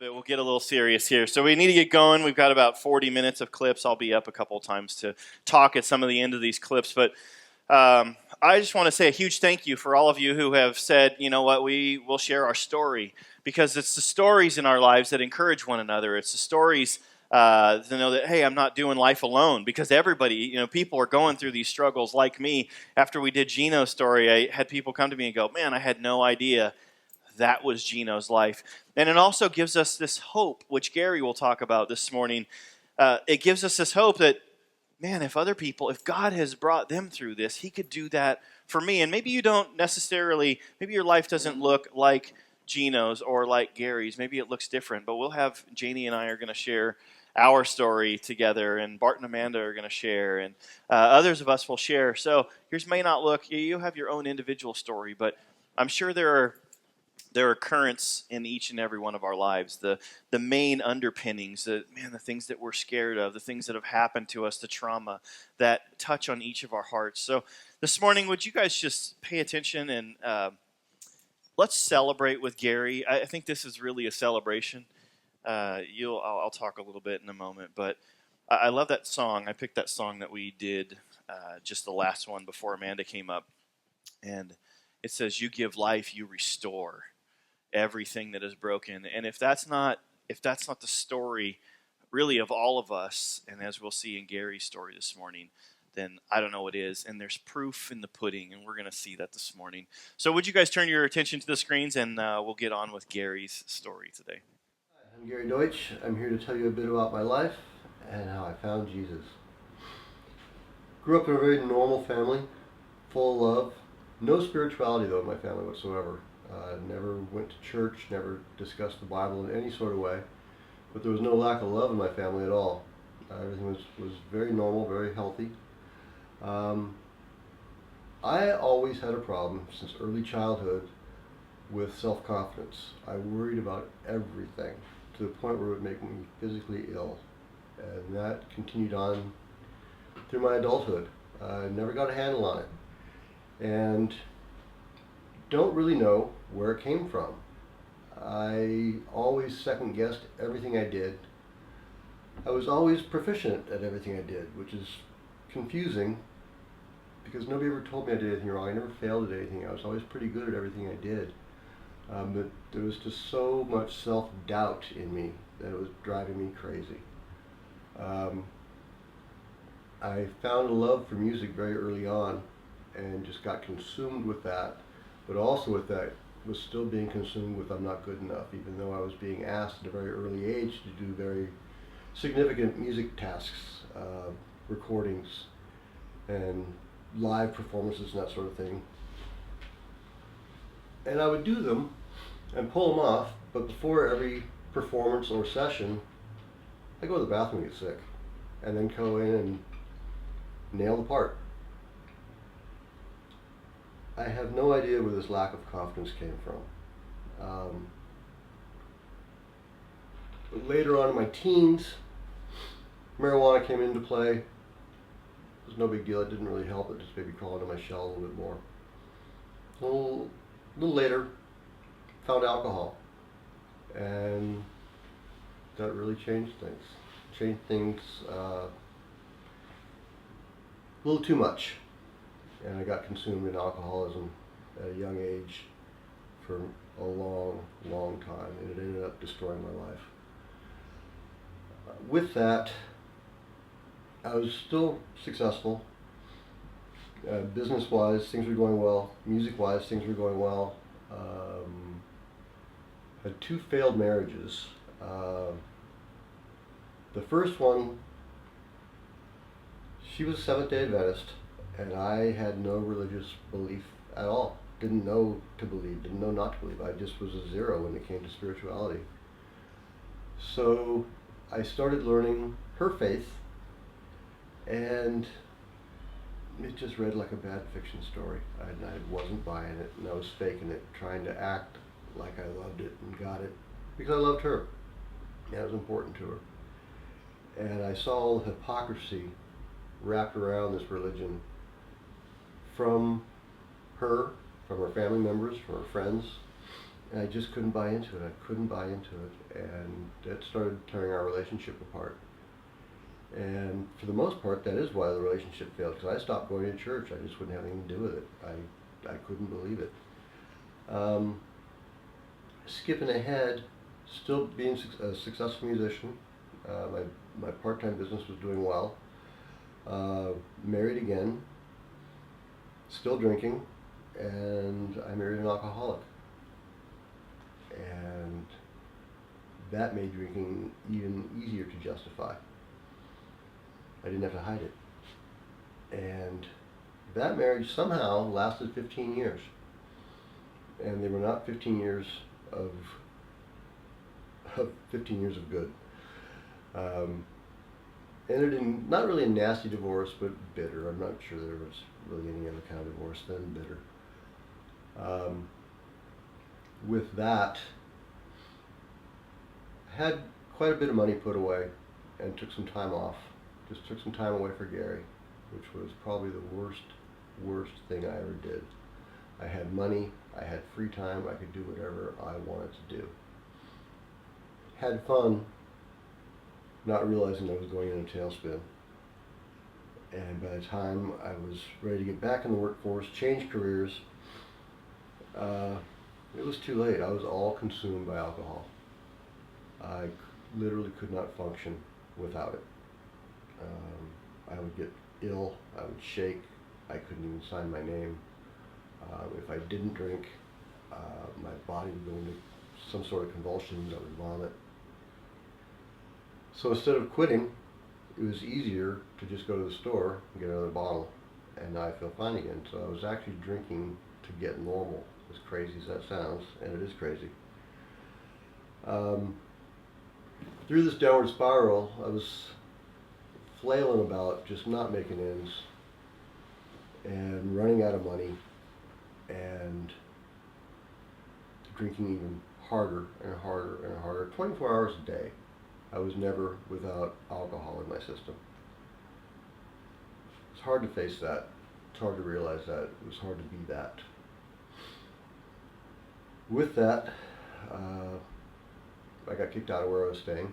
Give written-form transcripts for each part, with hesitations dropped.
bit. We'll get a little serious here. So we need to get going. We've got about 40 minutes of clips. I'll be up a couple of times to talk at some of the end of these clips. But I just want to say a huge thank you for all of you who have said, you know what, we will share our story. Because it's the stories in our lives that encourage one another. It's the stories to know that, hey, I'm not doing life alone. Because everybody, people are going through these struggles like me. After we did Gino's story, I had people come to me and go, man, I had no idea that was Gino's life. And it also gives us this hope, which Gary will talk about this morning. It gives us this hope that, man, if God has brought them through this, he could do that for me. And maybe you don't necessarily, maybe your life doesn't look like Gino's or like Gary's. Maybe it looks different, but we'll have, Janie and I are going to share our story together, and Bart and Amanda are going to share, and others of us will share. So yours may not look, you have your own individual story, but I'm sure there are currents in each and every one of our lives, the main underpinnings, the things that we're scared of, the things that have happened to us, the trauma that touch on each of our hearts. So this morning, would you guys just pay attention and let's celebrate with Gary. I think this is really a celebration. I'll talk a little bit in a moment, but I love that song. I picked that song that we did, just the last one before Amanda came up, and it says, "You give life, you restore everything that is broken." And if that's not the story really of all of us, and as we'll see in Gary's story this morning, then I don't know what is. And there's proof in the pudding, and we're going to see that this morning. So would you guys turn your attention to the screens, and we'll get on with Gary's story today. Hi, I'm Gary Deutch. I'm here to tell you a bit about my life and how I found Jesus. Grew up in a very normal family, full of love. No spirituality, though, in my family whatsoever. Never went to church, never discussed the Bible in any sort of way. But there was no lack of love in my family at all. Everything was very normal, very healthy. I always had a problem since early childhood with self-confidence. I worried about everything to the point where it would make me physically ill. And that continued on through my adulthood. I never got a handle on it. And don't really know where it came from. I always second-guessed everything I did. I was always proficient at everything I did, which is confusing because nobody ever told me I did anything wrong. I never failed at anything. I was always pretty good at everything I did. But there was just so much self-doubt in me that it was driving me crazy. I found a love for music very early on and just got consumed with that. But also with that was still being consumed with I'm not good enough, even though I was being asked at a very early age to do very significant music tasks, recordings and live performances and that sort of thing. And I would do them and pull them off, but before every performance or session, I go to the bathroom and get sick, and then go in and nail the part. I have no idea where this lack of confidence came from. But later on in my teens, marijuana came into play. It was no big deal. It didn't really help. It just maybe crawl into my shell a little bit more. A little later, found alcohol. And that really changed things. Changed things a little too much. And I got consumed in alcoholism at a young age for a long, long time, and it ended up destroying my life. With that, I was still successful. Business-wise, things were going well. Music-wise, things were going well. Had 2 failed marriages. The first one, she was a Seventh-day Adventist, and I had no religious belief at all. Didn't know to believe, didn't know not to believe. I just was a zero when it came to spirituality. So I started learning her faith, and it just read like a bad fiction story. I wasn't buying it, and I was faking it, trying to act like I loved it and got it, because I loved her. That was important to her. And I saw all the hypocrisy wrapped around this religion from her family members, from her friends, And I just couldn't buy into it. I couldn't buy into it. And that started tearing our relationship apart. And for the most part, that is why the relationship failed, because I stopped going to church. I just wouldn't have anything to do with it. I couldn't believe it. Skipping ahead, still being a successful musician. My part-time business was doing well. Married again, still drinking, and I married an alcoholic. And that made drinking even easier to justify. I didn't have to hide it. And that marriage somehow lasted 15 years. And they were not 15 years of 15 years of good. Ended in not really a nasty divorce, but bitter. I'm not sure there was really any other kind of divorce than bitter. With that, I had quite a bit of money put away and took some time off. Just took some time away for Gary, which was probably the worst thing I ever did. I had money, I had free time, I could do whatever I wanted to do. Had fun, not realizing I was going in a tailspin. And by the time I was ready to get back in the workforce, change careers, it was too late. I was all consumed by alcohol. I literally could not function without it. I would get ill, I would shake, I couldn't even sign my name. If I didn't drink, my body would go into some sort of convulsions, I would vomit. So instead of quitting, it was easier to just go to the store and get another bottle, and now I feel fine again. So I was actually drinking to get normal, as crazy as that sounds, and it is crazy. Through this downward spiral, I was flailing about, just not making ends, and running out of money, and drinking even harder and harder and harder, 24 hours a day. I was never without alcohol in my system. It's hard to face that. It's hard to realize that. It was hard to be that. With that, I got kicked out of where I was staying,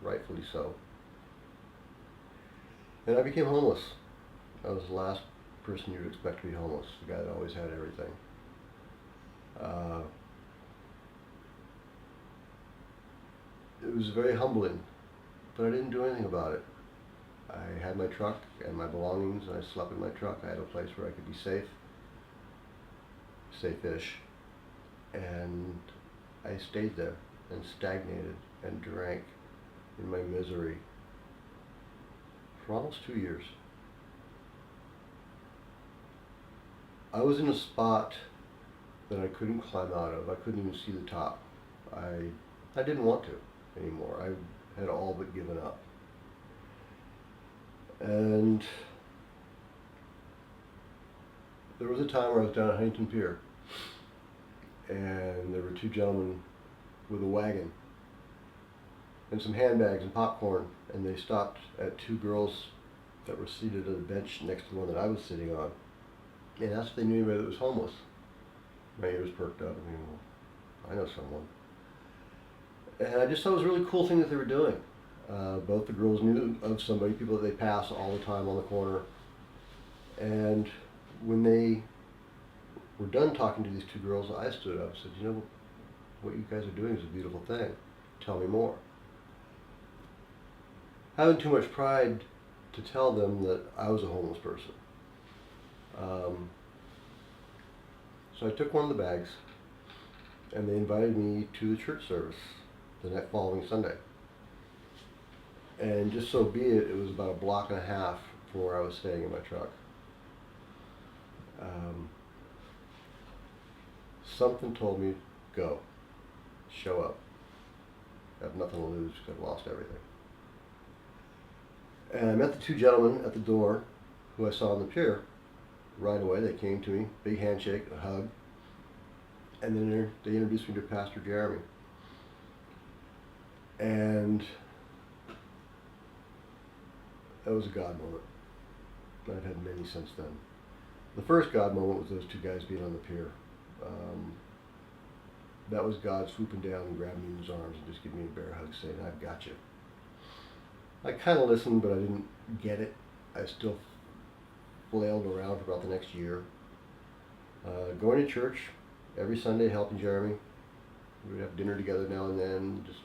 rightfully so. And I became homeless. I was the last person you'd expect to be homeless, the guy that always had everything. It was very humbling, but I didn't do anything about it. I had my truck and my belongings, and I slept in my truck. I had a place where I could be safe, safe-ish, and I stayed there and stagnated and drank in my misery for almost 2 years. I was in a spot that I couldn't climb out of. I couldn't even see the top. I didn't want to anymore. I had all but given up. And there was a time where I was down at Huntington Pier, and there were two gentlemen with a wagon and some handbags and popcorn, and they stopped at two girls that were seated at a bench next to the one that I was sitting on, and asked if they knew anybody that was homeless. My ears perked up, and I know someone. And I just thought it was a really cool thing that they were doing. Both the girls knew of somebody, people that they pass all the time on the corner. And when they were done talking to these two girls, I stood up and said, you know, what you guys are doing is a beautiful thing. Tell me more. Having too much pride to tell them that I was a homeless person. So I took one of the bags, and they invited me to the church service the next following Sunday. And just so be it, it was about a block and a half from where I was staying in my truck. Something told me, go, show up. I have nothing to lose because I've lost everything. And I met the two gentlemen at the door who I saw on the pier. Right away, they came to me, big handshake, a hug, and then they introduced me to Pastor Jeremy. And that was a God moment. I've had many since then. The first God moment was those two guys being on the pier. that was God swooping down and grabbing me in his arms and just giving me a bear hug saying, I've got you. I kind of listened, but I didn't get it. I still flailed around for about the next year. Going to church every Sunday, helping Jeremy. We would have dinner together now and then, just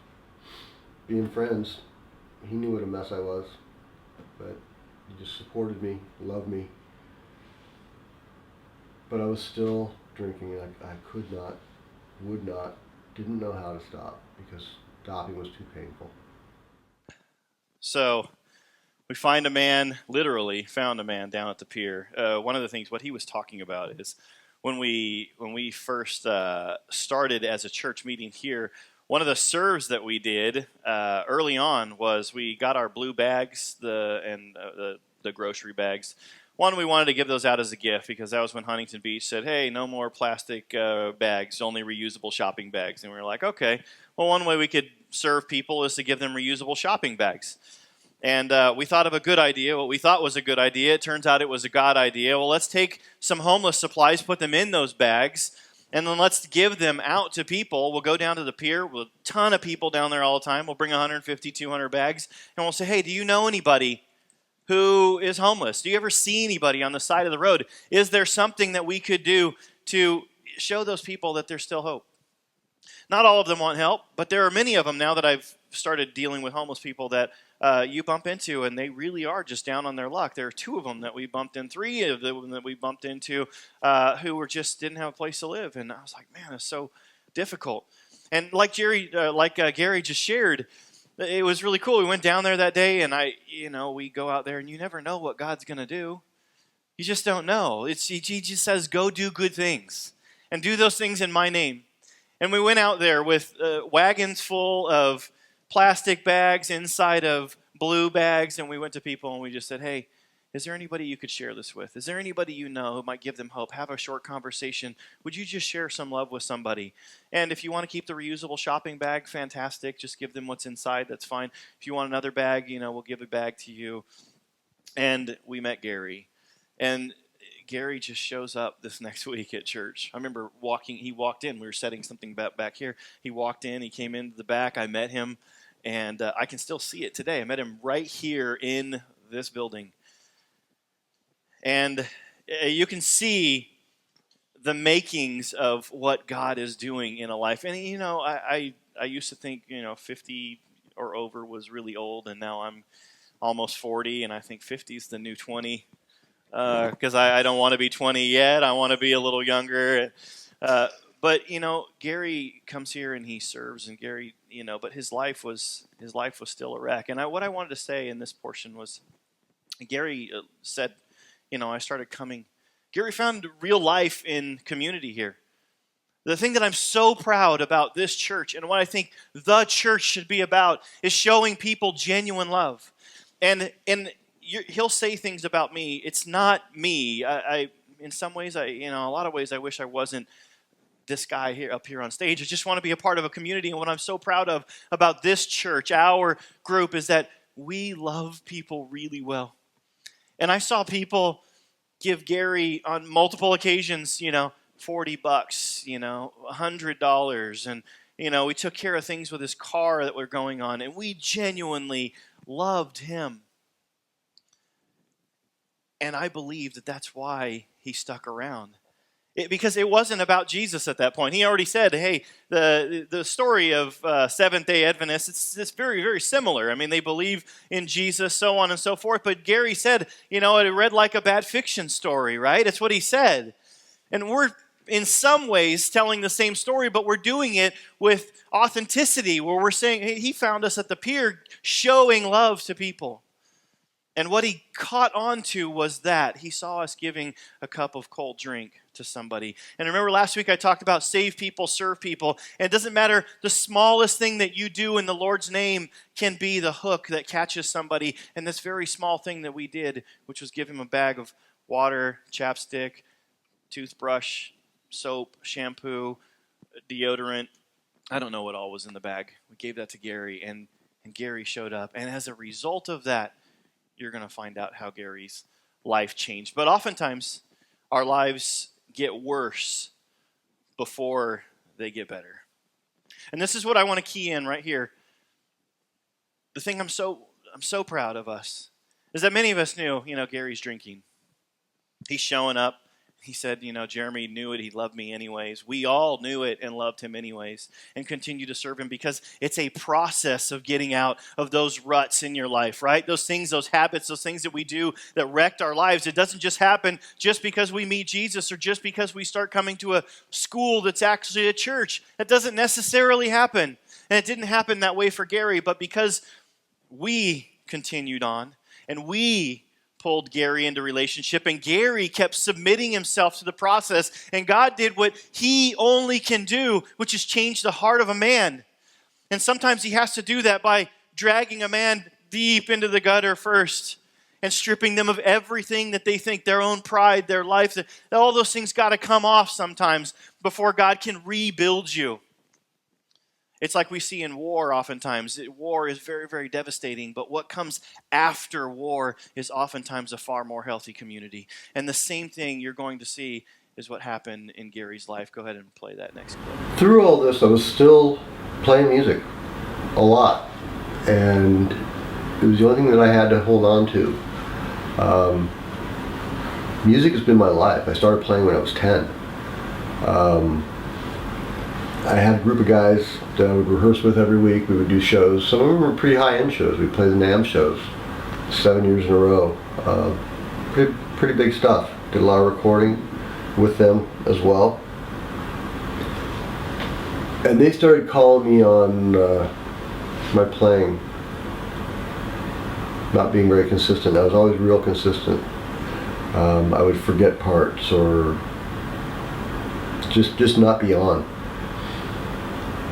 being friends. He knew what a mess I was, but he just supported me, loved me. But I was still drinking, and I could not, would not, didn't know how to stop because stopping was too painful. So we literally found a man down at the pier. One of the things, what he was talking about is when we first started as a church meeting here, one of the serves that we did early on was we got our blue bags, the grocery bags. One, we wanted to give those out as a gift because that was when Huntington Beach said, hey, no more plastic bags, only reusable shopping bags. And we were like, okay, well, one way we could serve people is to give them reusable shopping bags. And we thought of a good idea, what we thought was a good idea. It turns out it was a God idea. Well, let's take some homeless supplies, put them in those bags, and then let's give them out to people. We'll go down to the pier with a ton of people down there all the time. We'll bring 150, 200 bags, and we'll say, hey, do you know anybody who is homeless? Do you ever see anybody on the side of the road? Is there something that we could do to show those people that there's still hope? Not all of them want help, but there are many of them now that I've started dealing with homeless people that you bump into, and they really are just down on their luck. There are 2 of them that we bumped in, 3 of them that we bumped into who were just didn't have a place to live. And I was like, man, it's so difficult. And like Gary just shared, it was really cool. We went down there that day, and we go out there, and you never know what God's going to do. You just don't know. He just says, go do good things, and do those things in my name. And we went out there with wagons full of plastic bags inside of blue bags, and we went to people and we just said, hey, is there anybody you could share this with? Is there anybody you know who might give them hope? Have a short conversation. Would you just share some love with somebody? And if you want to keep the reusable shopping bag, fantastic. Just give them what's inside. That's fine. If you want another bag, we'll give a bag to you. And we met Gary. And Gary just shows up this next week at church. I remember he walked in. We were setting something back here. He walked in. He came into the back. I met him. And I can still see it today. I met him right here in this building. And you can see the makings of what God is doing in a life. And, I used to think, 50 or over was really old. And now I'm almost 40. And I think 50 is the new 20. Because I don't want to be 20 yet. I want to be a little younger. But Gary comes here and he serves, and Gary, but his life was still a wreck. And what I wanted to say in this portion was, Gary said, I started coming. Gary found real life in community here. The thing that I'm so proud about this church, and what I think the church should be about, is showing people genuine love. And he'll say things about me. It's not me. I in some ways, a lot of ways, I wish I wasn't this guy up here on stage. I just want to be a part of a community. And what I'm so proud of about this church, our group, is that we love people really well. And I saw people give Gary on multiple occasions, $40, $100. And, we took care of things with his car that were going on. And we genuinely loved him. And I believe that that's why he stuck around. Because it wasn't about Jesus at that point. He already said, hey, the story of Seventh-day Adventists, it's very, very similar. I mean, they believe in Jesus, so on and so forth. But Gary said, it read like a bad fiction story, right? It's what he said. And we're, in some ways, telling the same story, but we're doing it with authenticity, where we're saying, hey, he found us at the pier showing love to people. And what he caught on to was that he saw us giving a cup of cold drink to somebody. And remember last week I talked about save people, serve people. And it doesn't matter, the smallest thing that you do in the Lord's name can be the hook that catches somebody. And this very small thing that we did, which was give him a bag of water, chapstick, toothbrush, soap, shampoo, deodorant. I don't know what all was in the bag. We gave that to Gary, and Gary showed up. And as a result of that, you're going to find out how Gary's life changed. But oftentimes, our lives get worse before they get better. And this is what I want to key in right here. The thing I'm so proud of us is that many of us knew, Gary's drinking. He's showing up. He said, Jeremy knew it. He loved me anyways. We all knew it and loved him anyways and continue to serve him because it's a process of getting out of those ruts in your life, right? Those things, those habits, those things that we do that wrecked our lives. It doesn't just happen just because we meet Jesus or just because we start coming to a school that's actually a church. That doesn't necessarily happen. And it didn't happen that way for Gary, but because we continued on and we pulled Gary into relationship, and Gary kept submitting himself to the process, and God did what he only can do, which is change the heart of a man. And sometimes he has to do that by dragging a man deep into the gutter first and stripping them of everything that they think, their own pride, their life, that all those things got to come off sometimes before God can rebuild you. It's like we see in war oftentimes. War is very, very devastating, but what comes after war is oftentimes a far more healthy community. And the same thing you're going to see is what happened in Gary's life. Go ahead and play that next clip. Through all this, I was still playing music a lot, and it was the only thing that I had to hold on to. Music has been my life. I started playing when I was 10. I had a group of guys that I would rehearse with every week. We would do shows. Some of them were pretty high-end shows. We'd play the NAMM shows 7 years in a row. Pretty big stuff. Did a lot of recording with them as well. And they started calling me on my playing not being very consistent. I was always real consistent. I would forget parts or just not be on.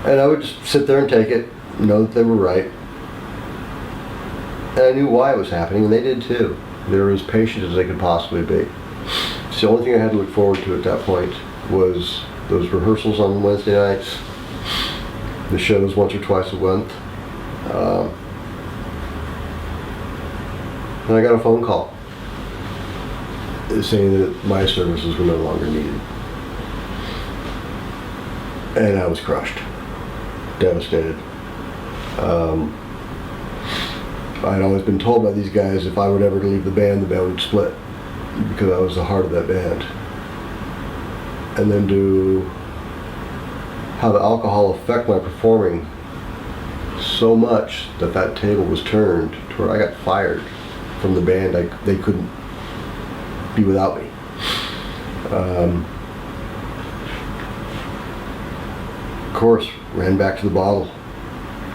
And I would just sit there and take it, know that they were right. And I knew why it was happening, and they did too. They were as patient as they could possibly be. So the only thing I had to look forward to at that point was those rehearsals on Wednesday nights, the shows once or twice a month. And I got a phone call saying that my services were no longer needed. And I was crushed. Devastated. I'd always been told by these guys if I would ever leave the band would split because I was the heart of that band. And then to have the alcohol affect my performing so much that table was turned to where I got fired from the band. They couldn't be without me. Of course, ran back to the bottle,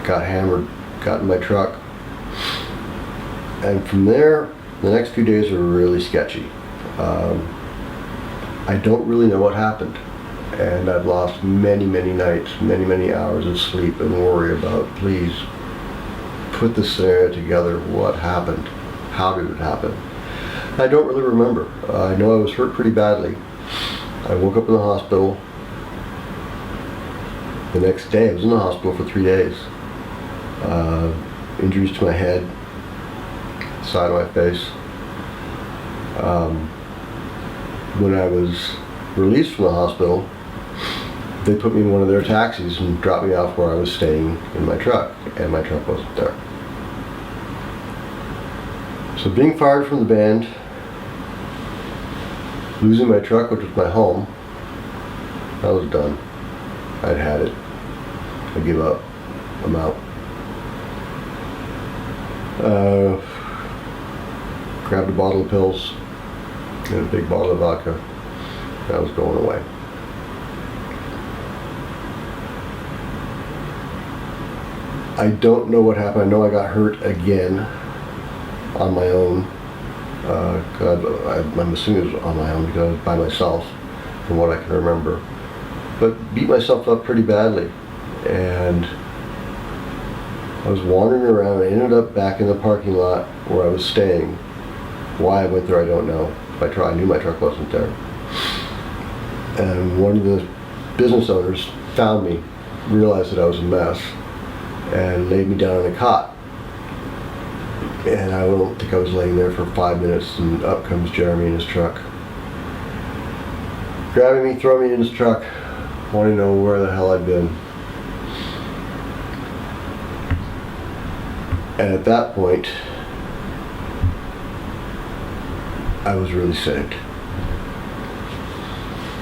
got hammered, got in my truck. And from there, the next few days were really sketchy. I don't really know what happened. And I've lost many, many nights, many, many hours of sleep and worry about, please, put the scenario together. What happened? How did it happen? I don't really remember. I know I was hurt pretty badly. I woke up in the hospital. The next day, I was in the hospital for 3 days. Injuries to my head, side of my face. When I was released from the hospital, they put me in one of their taxis and dropped me off where I was staying in my truck, and my truck wasn't there. So being fired from the band, losing my truck, which was my home, I was done. I'd had it. I give up. I'm out. Grabbed a bottle of pills and a big bottle of vodka. I was going away. I don't know what happened. I know I got hurt again on my own. I'm assuming it was on my own because I was by myself from what I can remember. But beat myself up pretty badly. And I was wandering around. I ended up back in the parking lot where I was staying. Why I went there, I don't know. I knew my truck wasn't there. And one of the business owners found me, realized that I was a mess, and laid me down in a cot. And I don't think I was laying there for 5 minutes, and up comes Jeremy in his truck. Grabbing me, throwing me in his truck, wanting to know where the hell I'd been. And at that point, I was really saved.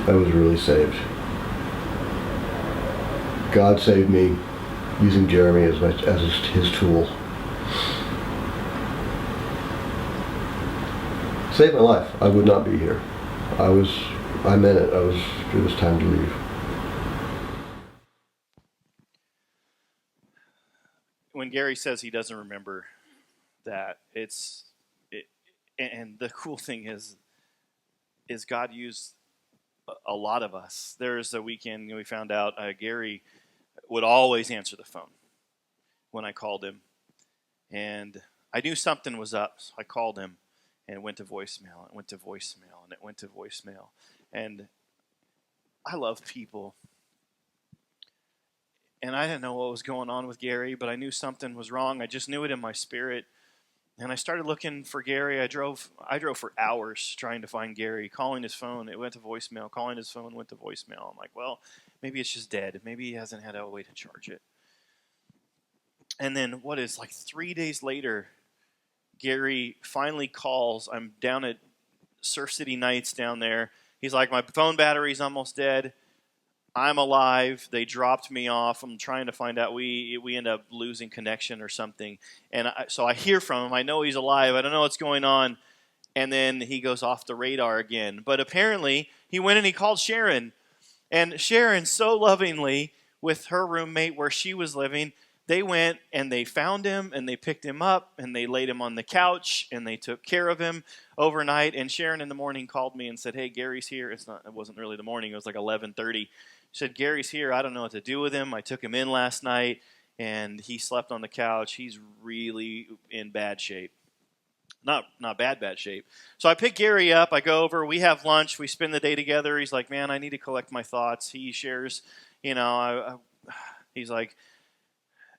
I was really saved. God saved me using Jeremy as his tool. Saved my life. I would not be here. I meant it. It was time to leave. When Gary says he doesn't remember that, and the cool thing is God used a lot of us. There's a weekend we found out Gary would always answer the phone when I called him, and I knew something was up. So I called him, and it went to voicemail. It went to voicemail, and it went to voicemail. And I love people, and I didn't know what was going on with Gary, but I knew something was wrong. I just knew it in my spirit. And I started looking for Gary. I drove for hours trying to find Gary, calling his phone. It went to voicemail. Calling his phone went to voicemail. I'm like, well, maybe it's just dead. Maybe he hasn't had a way to charge it. And then what is like 3 days later, Gary finally calls. I'm down at Surf City Nights down there. He's like, my phone battery's almost dead. I'm alive. They dropped me off. I'm trying to find out. We end up losing connection or something. And so I hear from him. I know he's alive. I don't know what's going on. And then he goes off the radar again. But apparently he went and he called Sharon. And Sharon, so lovingly, with her roommate where she was living, they went and they found him and they picked him up and they laid him on the couch and they took care of him overnight. And Sharon in the morning called me and said, hey, Gary's here. It wasn't really the morning. It was like 11:30. She said, Gary's here. I don't know what to do with him. I took him in last night, and he slept on the couch. He's really in bad shape. Not bad shape. So I pick Gary up. I go over. We have lunch. We spend the day together. He's like, man, I need to collect my thoughts. He shares, he's like,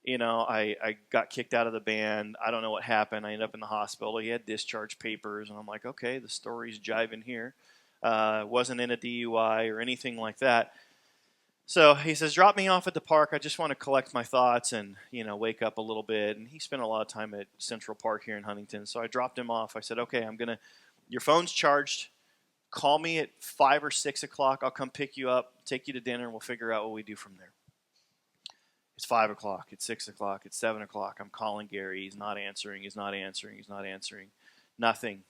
I got kicked out of the band. I don't know what happened. I ended up in the hospital. He had discharge papers, and I'm like, okay, the story's jiving here. Wasn't in a DUI or anything like that. So he says, drop me off at the park. I just want to collect my thoughts and, wake up a little bit. And he spent a lot of time at Central Park here in Huntington. So I dropped him off. I said, okay, your phone's charged. Call me at 5 or 6 o'clock. I'll come pick you up, take you to dinner, and we'll figure out what we do from there. It's 5 o'clock. It's 6 o'clock. It's 7 o'clock. I'm calling Gary. He's not answering. Nothing.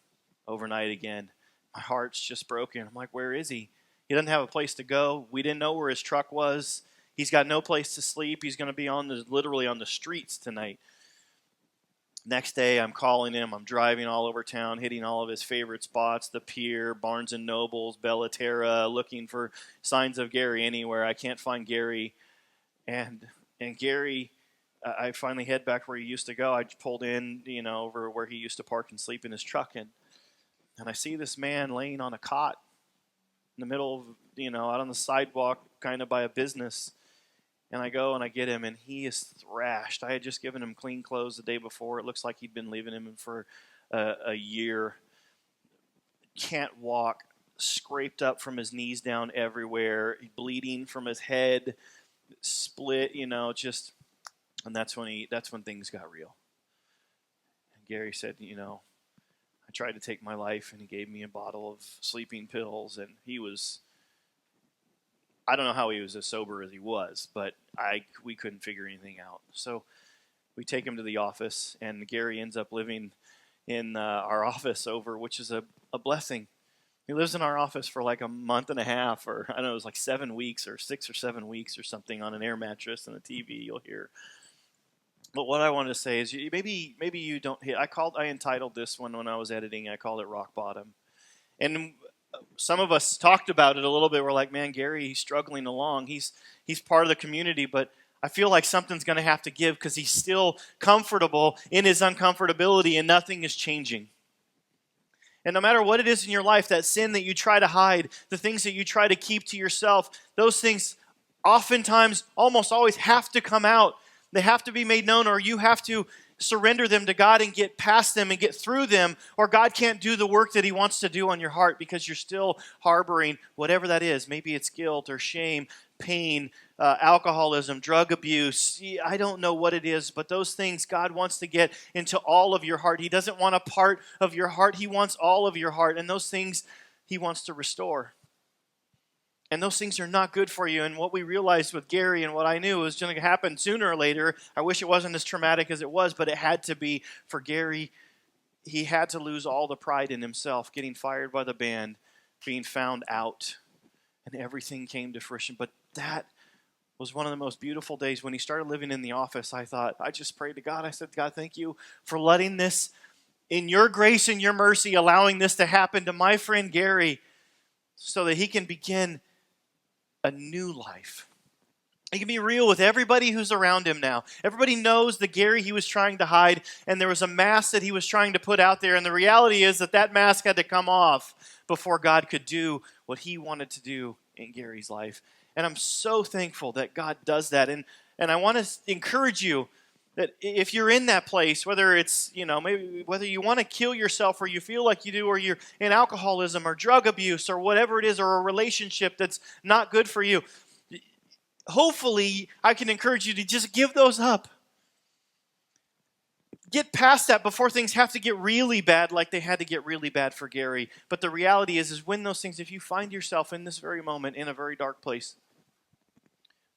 Overnight again. My heart's just broken. I'm like, where is he? He doesn't have a place to go. We didn't know where his truck was. He's got no place to sleep. He's going to be literally on the streets tonight. Next day, I'm calling him. I'm driving all over town, hitting all of his favorite spots, the Pier, Barnes & Nobles, Bellaterra, looking for signs of Gary anywhere. I can't find Gary. And Gary, I finally head back where he used to go. I pulled in, over where he used to park and sleep in his truck. And I see this man laying on a cot in the middle of, out on the sidewalk, kind of by a business. And I go and I get him, and he is thrashed. I had just given him clean clothes the day before. It looks like he'd been leaving him for a year. Can't walk, scraped up from his knees down everywhere, bleeding from his head, split, and that's when things got real. And Gary said, I tried to take my life, and he gave me a bottle of sleeping pills, and I don't know how he was as sober as he was, but we couldn't figure anything out. So we take him to the office, and Gary ends up living in our office which is a blessing. He lives in our office for like a month and a half, or I don't know, it was like 7 weeks or 6 or 7 weeks or something on an air mattress and a TV you'll hear. But what I wanted to say is maybe you don't hit. I entitled this one when I was editing. I called it Rock Bottom. And some of us talked about it a little bit. We're like, man, Gary, he's struggling along. He's part of the community, but I feel like something's going to have to give because he's still comfortable in his uncomfortability and nothing is changing. And no matter what it is in your life, that sin that you try to hide, the things that you try to keep to yourself, those things oftentimes, almost always have to come out. They have to be made known, or you have to surrender them to God and get past them and get through them, or God can't do the work that he wants to do on your heart because you're still harboring whatever that is. Maybe it's guilt or shame, pain, alcoholism, drug abuse. I don't know what it is, but those things God wants to get into all of your heart. He doesn't want a part of your heart. He wants all of your heart. And those things He wants to restore. And those things are not good for you. And what we realized with Gary and what I knew was going to happen sooner or later. I wish it wasn't as traumatic as it was, but it had to be for Gary. He had to lose all the pride in himself, getting fired by the band, being found out, and everything came to fruition. But that was one of the most beautiful days. When he started living in the office, I just prayed to God. I said, God, thank you for letting this, in your grace and your mercy, allowing this to happen to my friend Gary so that he can begin a new life. He can be real with everybody who's around him now. Everybody knows the Gary he was trying to hide, and there was a mask that he was trying to put out there, and the reality is that mask had to come off before God could do what He wanted to do in Gary's life. And I'm so thankful that God does that. And I want to encourage you that if you're in that place, whether it's, maybe whether you want to kill yourself or you feel like you do, or you're in alcoholism or drug abuse or whatever it is, or a relationship that's not good for you, hopefully I can encourage you to just give those up. Get past that before things have to get really bad, like they had to get really bad for Gary. But the reality is when those things, if you find yourself in this very moment in a very dark place,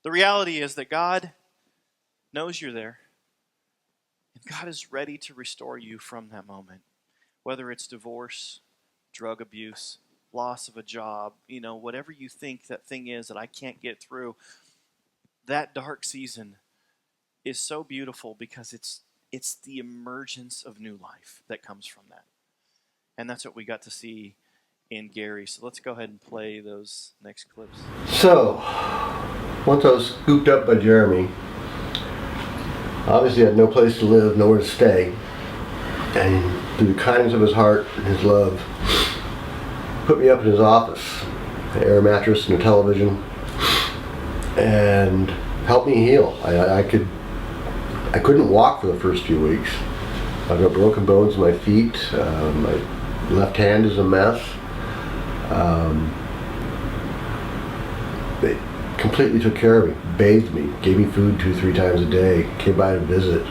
the reality is that God knows you're there. And God is ready to restore you from that moment. Whether it's divorce, drug abuse, loss of a job, whatever you think that thing is that I can't get through, that dark season is so beautiful because it's the emergence of new life that comes from that. And that's what we got to see in Gary. So let's go ahead and play those next clips. So, once I was scooped up by Jeremy, obviously I had no place to live, nowhere to stay. And through the kindness of his heart and his love, put me up in his office, an air mattress and a television, and helped me heal. I couldn't walk for the first few weeks. I've got broken bones in my feet. My left hand is a mess. They completely took care of me, bathed me, gave me food 2-3 times a day, came by to visit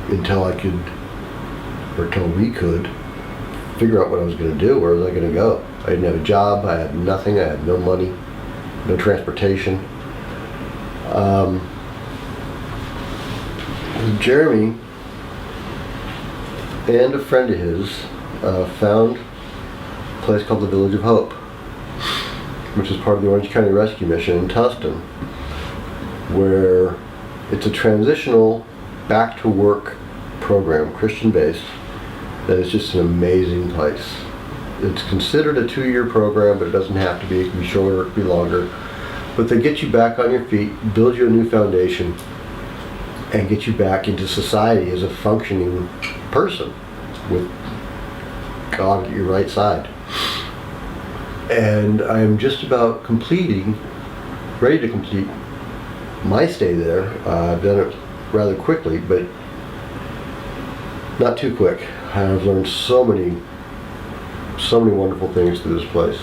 until we could figure out what I was going to do. Where was I going to go? I didn't have a job. I had nothing. I had no money, no transportation. Jeremy and a friend of his found a place called the Village of Hope, which is part of the Orange County Rescue Mission in Tustin, where it's a transitional back-to-work program, Christian-based, that is just an amazing place. It's considered a 2-year program, but it doesn't have to be. It can be shorter, it can be longer. But they get you back on your feet, build you a new foundation, and get you back into society as a functioning person with God at your right side. And I'm just about ready to complete my stay there. I've done it rather quickly, but not too quick. I've learned so many wonderful things through this place.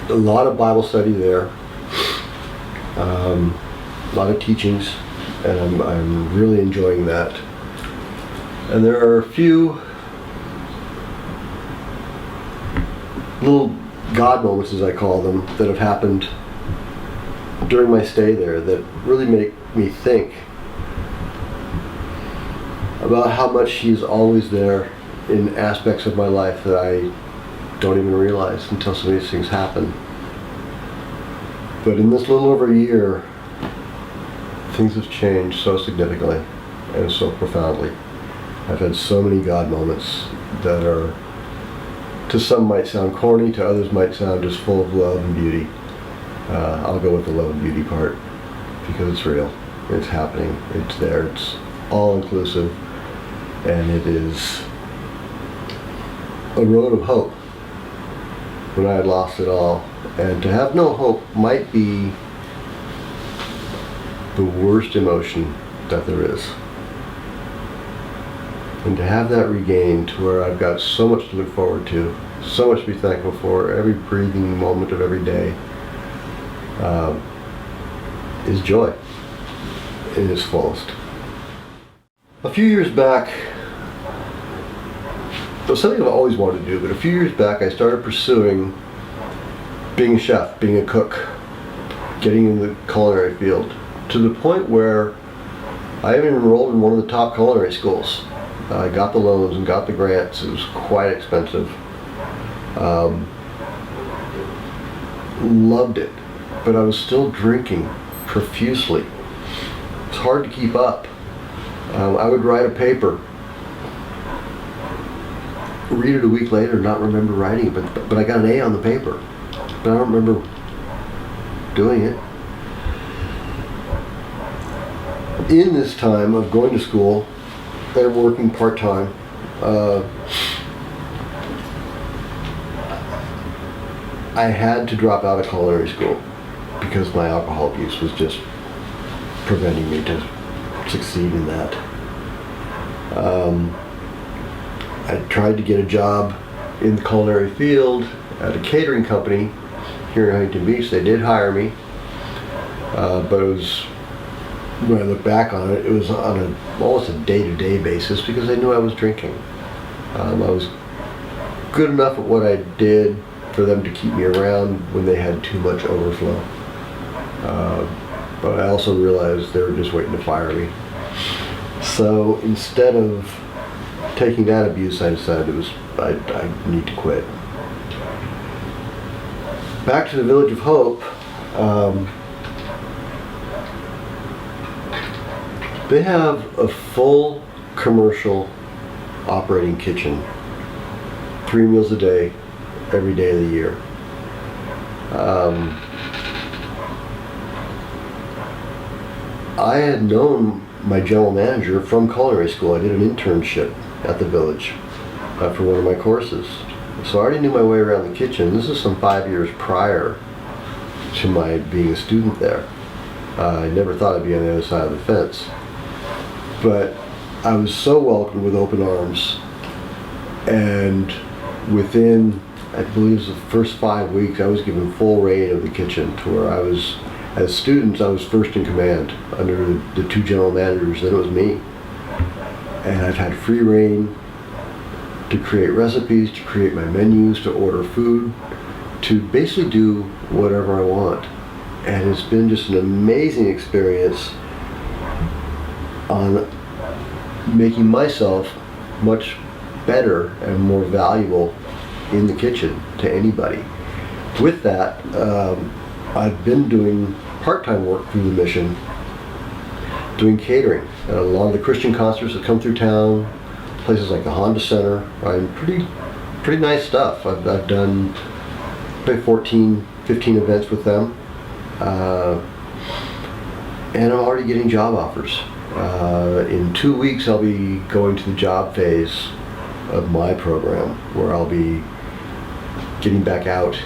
A lot of Bible study there, a lot of teachings, and I'm really enjoying that. And there are a few little God moments, as I call them, that have happened during my stay there that really make me think about how much He's always there in aspects of my life that I don't even realize until some of these things happen. But in this little over a year, things have changed so significantly and so profoundly. I've had so many God moments that are, to some might sound corny, to others might sound just full of love and beauty. I'll go with the love and beauty part because it's real, it's happening, it's there, it's all inclusive, and it is a road of hope when I had lost it all. And to have no hope might be the worst emotion that there is. And to have that regained to where I've got so much to look forward to so much to be thankful for. Every breathing moment of every day is joy in its fullest. A few years back, it was something I've always wanted to do, but a few years back I started pursuing being a chef, being a cook, getting in the culinary field, to the point where I even enrolled in one of the top culinary schools. I got the loans and got the grants. It was quite expensive. Loved it, but I was still drinking profusely. It's hard to keep up. I would write a paper, read it a week later, not remember writing it, but I got an A on the paper, but I don't remember doing it. In this time of going to school and working part-time, I had to drop out of culinary school because my alcohol abuse was just preventing me to succeed in that. I tried to get a job in the culinary field at a catering company here in Huntington Beach. They did hire me, but it was, when I look back on it, it was on almost a day-to-day basis because I knew I was drinking. I was good enough at what I did for them to keep me around when they had too much overflow. But I also realized they were just waiting to fire me. So instead of taking that abuse, I decided I need to quit. Back to the Village of Hope. They have a full commercial operating kitchen, 3 meals a day, every day of the year. I had known my general manager from culinary school. I did an internship at the Village for one of my courses. So I already knew my way around the kitchen. This is some 5 years prior to my being a student there. I never thought I'd be on the other side of the fence. But I was so welcomed with open arms, and within, I believe it was the first 5 weeks, I was given full reign of the kitchen, to where I was, as students, I was first in command under the 2 general managers, then it was me. And I've had free reign to create recipes, to create my menus, to order food, to basically do whatever I want. And it's been just an amazing experience on making myself much better and more valuable in the kitchen to anybody. With that, I've been doing part-time work through the mission, doing catering at a lot of the Christian concerts that come through town, places like the Honda Center. I'm pretty nice stuff. I've done maybe 14, 15 events with them, and I'm already getting job offers. In 2 weeks, I'll be going to the job phase of my program, where I'll be getting back out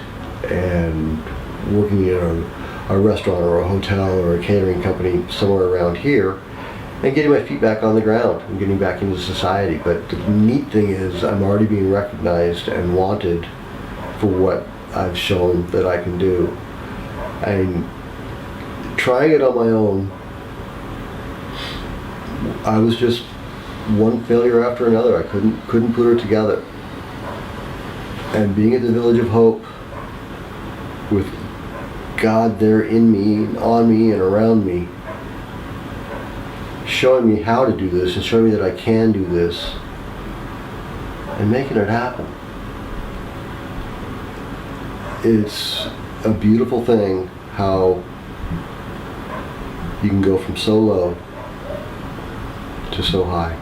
and working in a restaurant or a hotel or a catering company somewhere around here, and getting my feet back on the ground and getting back into society. But the neat thing is I'm already being recognized and wanted for what I've shown that I can do. And trying it on my own, I was just one failure after another. I couldn't put her together. And being at the Village of Hope, with God there in me, on me, and around me, showing me how to do this and showing me that I can do this, and making it happen. It's a beautiful thing how you can go from so low to so high.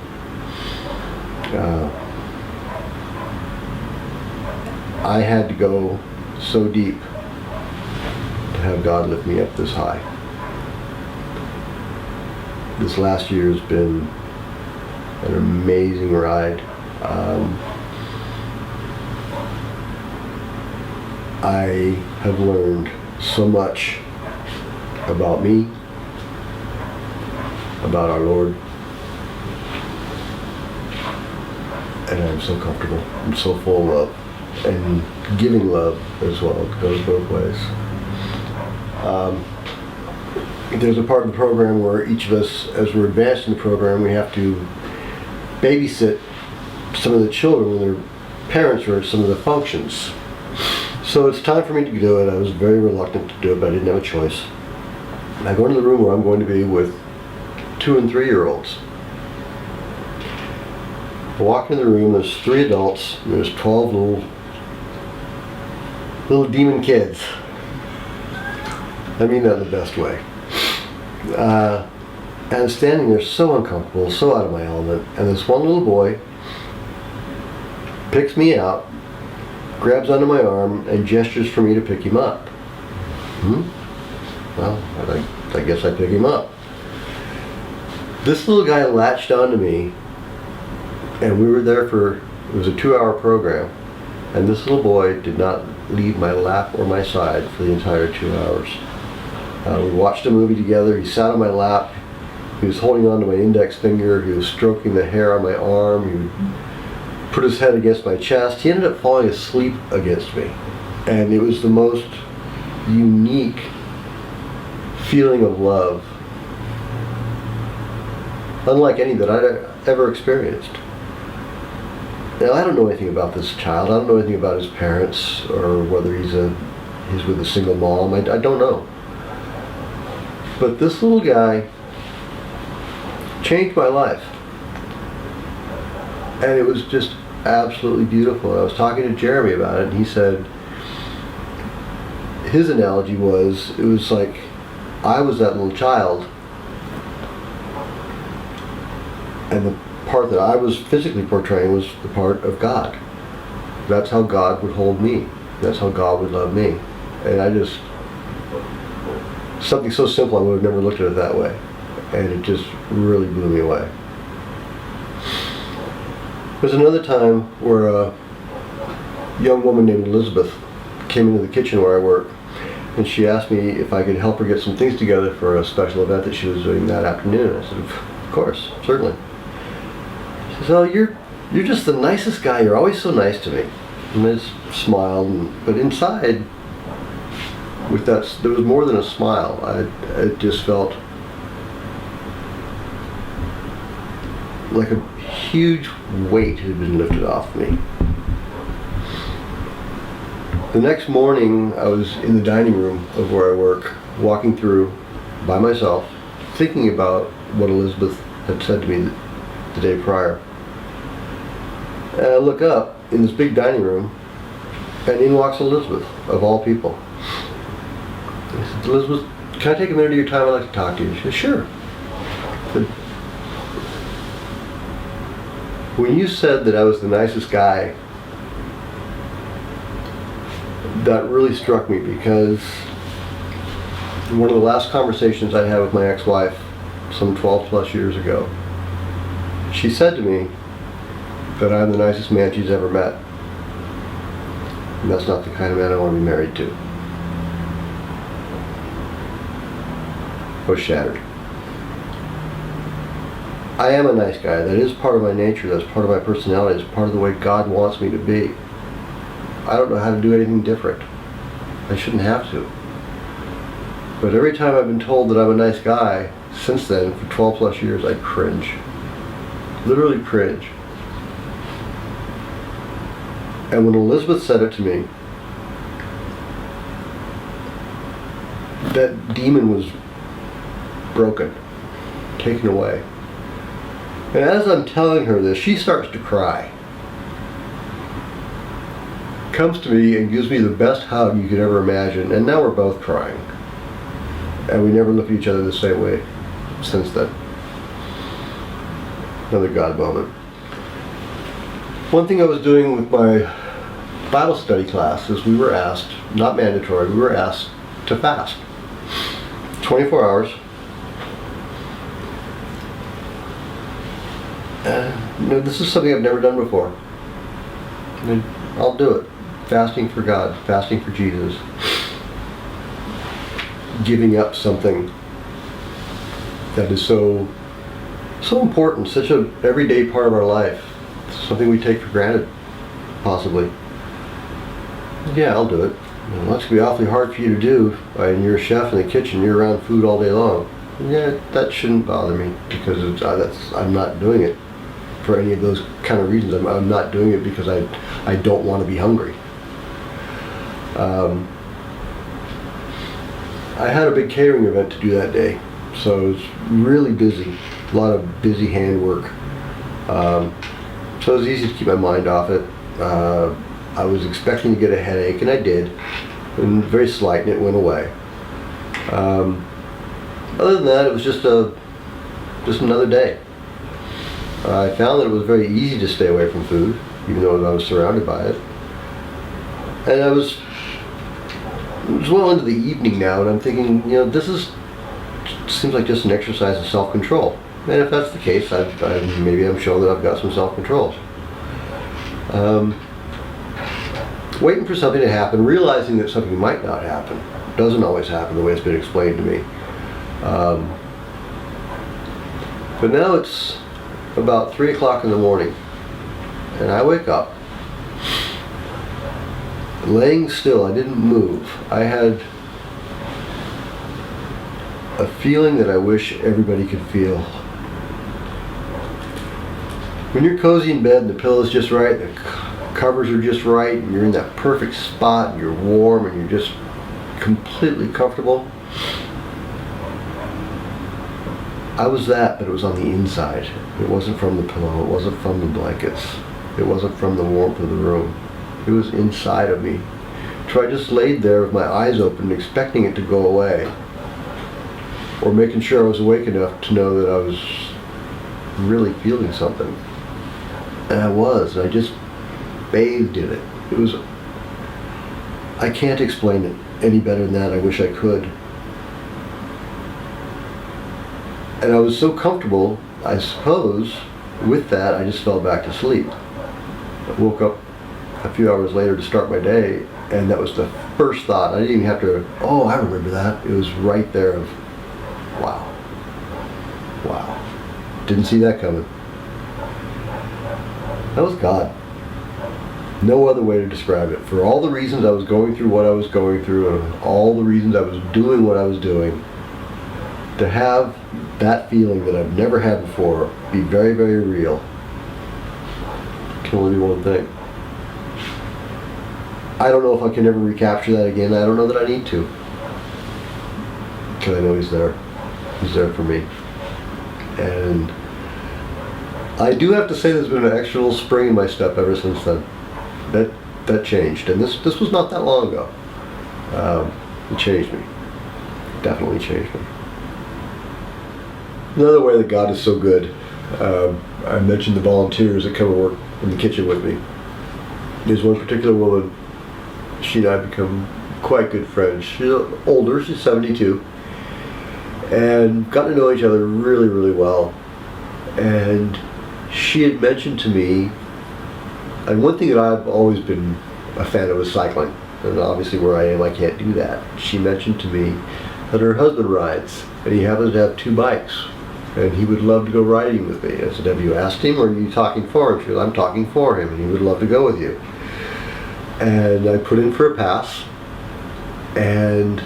I had to go so deep to have God lift me up this high. This last year has been an amazing ride. I have learned so much about me, about our Lord, and I'm so comfortable. I'm so full of love. and giving love as well. It goes both ways. There's a part of the program where each of us, as we're advancing the program, we have to babysit some of the children when their parents are at some of the functions. So it's time for me to do it. I was very reluctant to do it, but I didn't have a choice. I go into the room where I'm going to be with 2 and 3-year-olds. I walk into the room, there's 3 adults, and there's 12 little demon kids. I mean that in the best way. And I'm standing there so uncomfortable, so out of my element, and this one little boy picks me out, grabs onto my arm, and gestures for me to pick him up. Well, I guess I pick him up. This little guy latched onto me, and we were there for, it was a 2-hour program, and this little boy did not leave my lap or my side for the entire 2 hours. We watched a movie together. He sat on my lap. He was holding on to my index finger. He was stroking the hair on my arm. He would put his head against my chest. He ended up falling asleep against me. And it was the most unique feeling of love, unlike any that I'd ever experienced. Now, I don't know anything about this child. I don't know anything about his parents or whether he's with a single mom. I don't know. But this little guy changed my life. And it was just absolutely beautiful. I was talking to Jeremy about it, and he said his analogy was, it was like I was that little child, and the part that I was physically portraying was the part of God. That's how God would hold me. That's how God would love me. And I just, something so simple, I would have never looked at it that way. And it just really blew me away. There's another time where a young woman named Elizabeth came into the kitchen where I work, and she asked me if I could help her get some things together for a special event that she was doing that afternoon. I said, of course, certainly. She said, oh, you're just the nicest guy. You're always so nice to me. And I just smiled, but inside, with that, there was more than a smile. I just felt like a huge weight had been lifted off me. The next morning, I was in the dining room of where I work, walking through by myself, thinking about what Elizabeth had said to me the day prior. And I look up in this big dining room, and in walks Elizabeth, of all people. I said, Elizabeth, can I take a minute of your time? I'd like to talk to you. She said, sure. I said, when you said that I was the nicest guy, that really struck me, because in one of the last conversations I had with my ex-wife some 12 plus years ago, she said to me that I'm the nicest man she's ever met. And that's not the kind of man I want to be married to. I was shattered. I am a nice guy. That is part of my nature. That's part of my personality. It's part of the way God wants me to be. I don't know how to do anything different. I shouldn't have to. But every time I've been told that I'm a nice guy, since then, for 12 plus years, I cringe. Literally cringe. And when Elizabeth said it to me, that demon was broken, taken away. And as I'm telling her this, she starts to cry. Comes to me and gives me the best hug you could ever imagine, and now we're both crying. And we never look at each other the same way since then. Another God moment. One thing I was doing with my Bible study class is we were asked, not mandatory, we were asked to fast. 24 hours. This is something I've never done before. I'll do it. Fasting for God, fasting for Jesus. Giving up something that is so important, such an everyday part of our life. Something we take for granted, possibly. Yeah, I'll do it. Well, that's gonna be awfully hard for you to do. And you're a chef in the kitchen. You're around food all day long. Yeah, that shouldn't bother me because I'm not doing it for any of those kind of reasons. I'm not doing it because I don't want to be hungry. I had a big catering event to do that day, so it was really busy. A lot of busy handwork. So it was easy to keep my mind off it. I was expecting to get a headache, and I did, and very slight, and it went away. Other than that, it was just another day. I found that it was very easy to stay away from food, even though I was surrounded by it. And it was well into the evening now, and I'm thinking, this seems like just an exercise of self-control. And if that's the case, maybe I'm showing that I've got some self-control. Waiting for something to happen, realizing that something might not happen, doesn't always happen the way it's been explained to me. But now it's about 3 o'clock in the morning, and I wake up, laying still. I didn't move. I had a feeling that I wish everybody could feel. When you're cozy in bed and the pillow's just right, the covers are just right, and you're in that perfect spot, and you're warm, and you're just completely comfortable. I was that, but it was on the inside. It wasn't from the pillow. It wasn't from the blankets. It wasn't from the warmth of the room. It was inside of me. So I just laid there with my eyes open, expecting it to go away, or making sure I was awake enough to know that I was really feeling something. And I was. I just bathed in it. It was. I can't explain it any better than that. I wish I could. And I was so comfortable, I suppose, with that, I just fell back to sleep. I woke up a few hours later to start my day, and that was the first thought. I didn't even have to, I remember that. It was right there of, wow. Didn't see that coming. That was God. No other way to describe it. For all the reasons I was going through what I was going through, and all the reasons I was doing what I was doing, to have that feeling that I've never had before be very, very real can only be one thing. I don't know if I can ever recapture that again. I don't know that I need to. Because I know He's there. He's there for me. And I do have to say there's been an extra little spring in my step ever since then. That changed. And this was not that long ago. It changed me. Definitely changed me. Another way that God is so good, I mentioned the volunteers that come and work in the kitchen with me. There's one particular woman, she and I have become quite good friends. She's older, she's 72, and got to know each other really, really well. And she had mentioned to me, and one thing that I've always been a fan of is cycling, and obviously where I am I can't do that. She mentioned to me that her husband rides, and he happens to have 2 bikes. And he would love to go riding with me. I said, have you asked him, or are you talking for him? She goes, I'm talking for him, and he would love to go with you. And I put in for a pass, and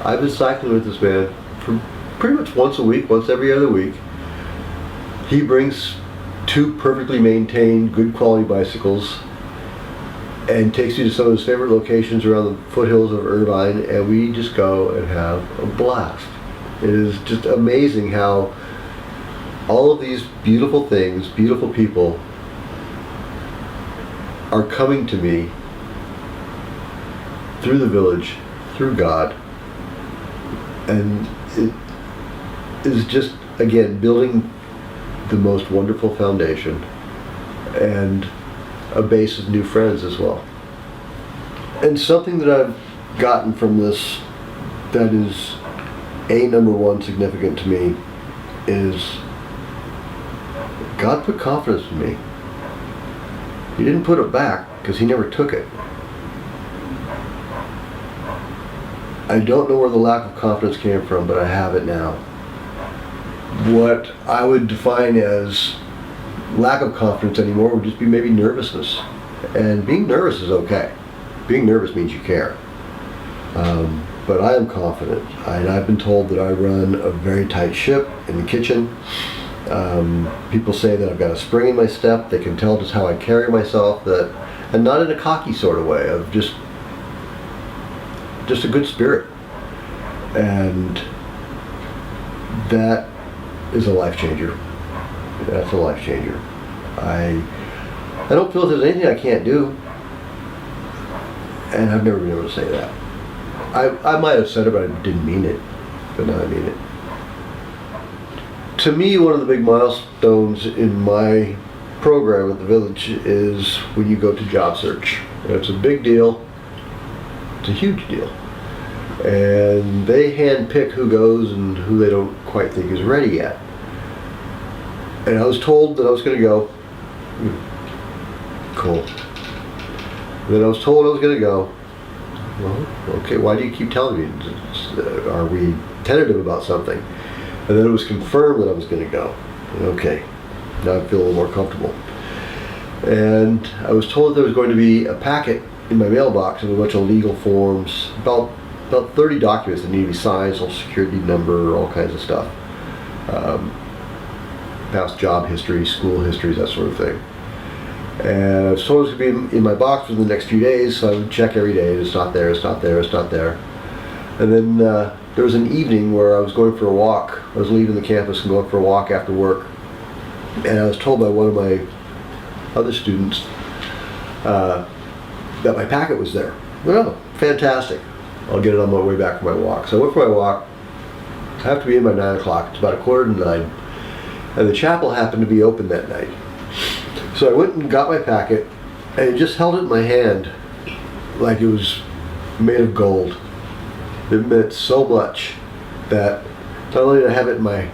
I've been cycling with this man for pretty much once a week, once every other week. He brings 2 perfectly maintained, good quality bicycles, and takes me to some of his favorite locations around the foothills of Irvine, and we just go and have a blast. It is just amazing how all of these beautiful things, beautiful people, are coming to me through the village, through God. And it is just, again, building the most wonderful foundation and a base of new friends as well. And something that I've gotten from this that is number one significant to me is God put confidence in me. He didn't put it back because He never took it. I don't know where the lack of confidence came from, but I have it now. What I would define as lack of confidence anymore would just be maybe nervousness. And being nervous is okay. Being nervous means you care. But I am confident. I've been told that I run a very tight ship in the kitchen. People say that I've got a spring in my step. They can tell just how I carry myself, and not in a cocky sort of way, of just a good spirit. And that is a life changer. That's a life changer. I don't feel there's anything I can't do, and I've never been able to say that. I might have said it, but I didn't mean it. But now I mean it. To me, one of the big milestones in my program at the village is when you go to job search. It's a big deal. It's a huge deal. And they handpick who goes and who they don't quite think is ready yet. And I was told that I was going to go. Cool. And then I was told I was going to go. Well, okay, why do you keep telling me? Are we tentative about something? And then it was confirmed that I was going to go. Okay, now I feel a little more comfortable. And I was told there was going to be a packet in my mailbox of a bunch of legal forms, about 30 documents that need to be signed, social security number, all kinds of stuff. Past job history, school histories, that sort of thing. And I was told it was going to be in my box for the next few days, so I would check every day. It's not there, it's not there, it's not there. And then there was an evening where I was going for a walk. I was leaving the campus and going for a walk after work. And I was told by one of my other students that my packet was there. Well, fantastic. I'll get it on my way back from my walk. So I went for my walk. I have to be in by 9 o'clock. It's about 8:45. And the chapel happened to be open that night. So I went and got my packet and just held it in my hand like it was made of gold. It meant so much that not only did I have it in my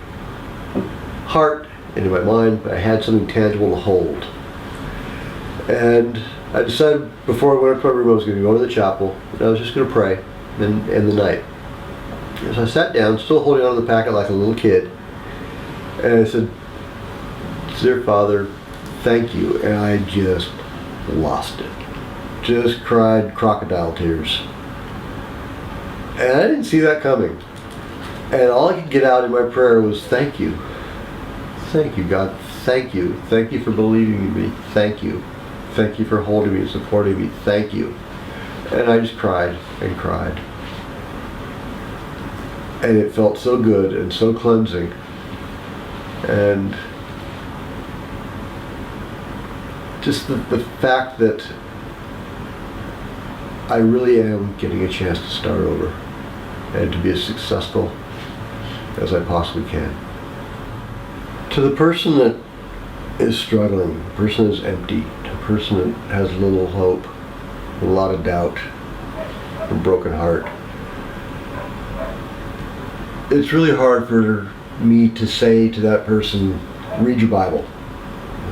heart and in my mind, but I had something tangible to hold. And I decided before I went up to my room I was going to go to the chapel and I was just going to pray and end the night. So I sat down, still holding on to the packet like a little kid, and I said, "Dear Father, thank you." And I just lost it. Just cried crocodile tears. And I didn't see that coming. And all I could get out in my prayer was, "Thank you. Thank you, God. Thank you. Thank you for believing in me. Thank you. Thank you for holding me and supporting me. Thank you." And I just cried and cried. And it felt so good and so cleansing. And just the fact that I really am getting a chance to start over and to be as successful as I possibly can. To the person that is struggling, the person that is empty, the person that has little hope, a lot of doubt, a broken heart, it's really hard for me to say to that person, "Read your Bible."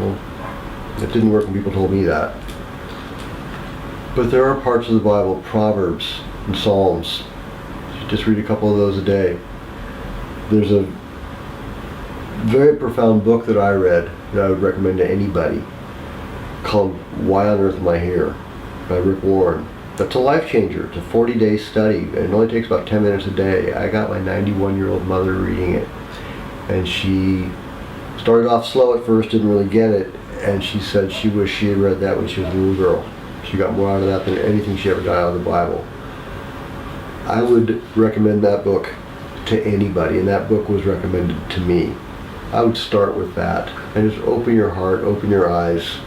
Well, it didn't work when people told me that. But there are parts of the Bible, Proverbs and Psalms. You just read a couple of those a day. There's a very profound book that I read that I would recommend to anybody called "Why on Earth Am I Here?" by Rick Warren. That's a life changer. It's a 40-day study. It only takes about 10 minutes a day. I got my 91-year-old mother reading it. And she started off slow at first, didn't really get it. And she said she wished she had read that when she was a little girl. She got more out of that than anything she ever got out of the Bible. I would recommend that book to anybody, and that book was recommended to me. I would start with that. And just open your heart, open your eyes,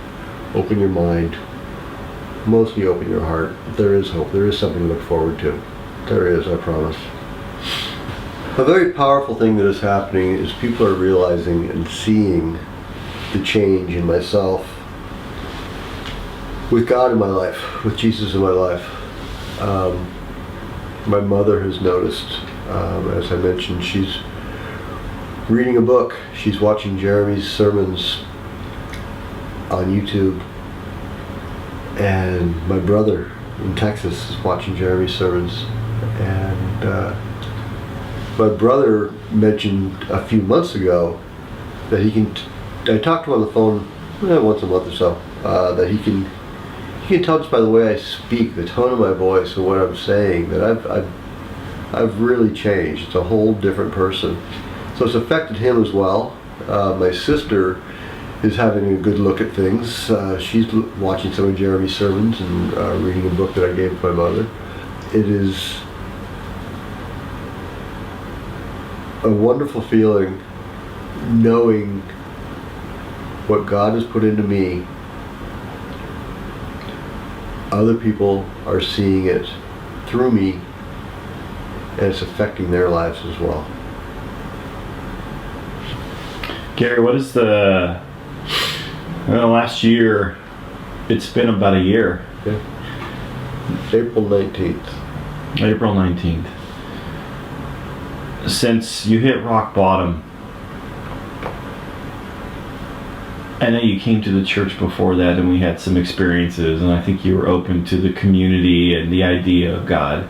open your mind. Mostly open your heart. There is hope. There is something to look forward to. There is, I promise. A very powerful thing that is happening is people are realizing and seeing the change in myself, with God in my life, with Jesus in my life. My mother has noticed, as I mentioned, she's reading a book. She's watching Jeremy's sermons on YouTube. And my brother in Texas is watching Jeremy's sermons. And my brother mentioned a few months ago that he can, I talked to him on the phone once a month or so, that he can can tell just by the way I speak, the tone of my voice, and what I'm saying, that I've really changed. It's a whole different person. So it's affected him as well. My sister is having a good look at things. She's watching some of Jeremy's sermons and reading a book that I gave to my mother. It is a wonderful feeling knowing what God has put into me. Other people are seeing it through me, and it's affecting their lives as well. Gary, what is the last year? It's been about a year. Yeah. April 19th. April 19th. Since you hit rock bottom, I know you came to the church before that and we had some experiences, and I think you were open to the community and the idea of God.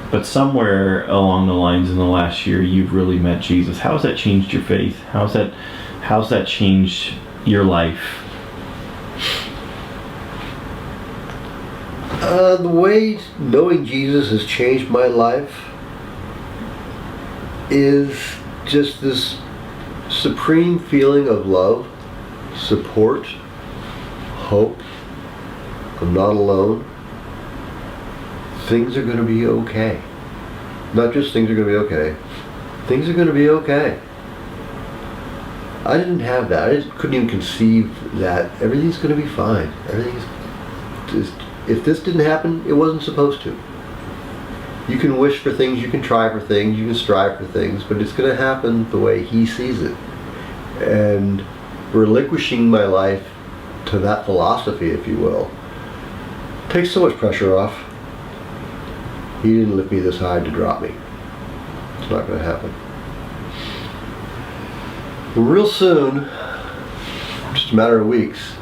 But somewhere along the lines in the last year, you've really met Jesus. How has that changed your faith? How's that changed your life? The way knowing Jesus has changed my life is just this supreme feeling of love, support, hope. I'm not alone. Things are going to be okay. Not just things are going to be okay. Things are going to be okay. I didn't have that. I just couldn't even conceive that everything's going to be fine. Everything's just, if this didn't happen, it wasn't supposed to. You can wish for things, you can try for things, you can strive for things, but it's going to happen the way He sees it. And relinquishing my life to that philosophy, if you will, takes so much pressure off. He didn't lift me this high to drop me. It's not going to happen. Real soon, just a matter of weeks,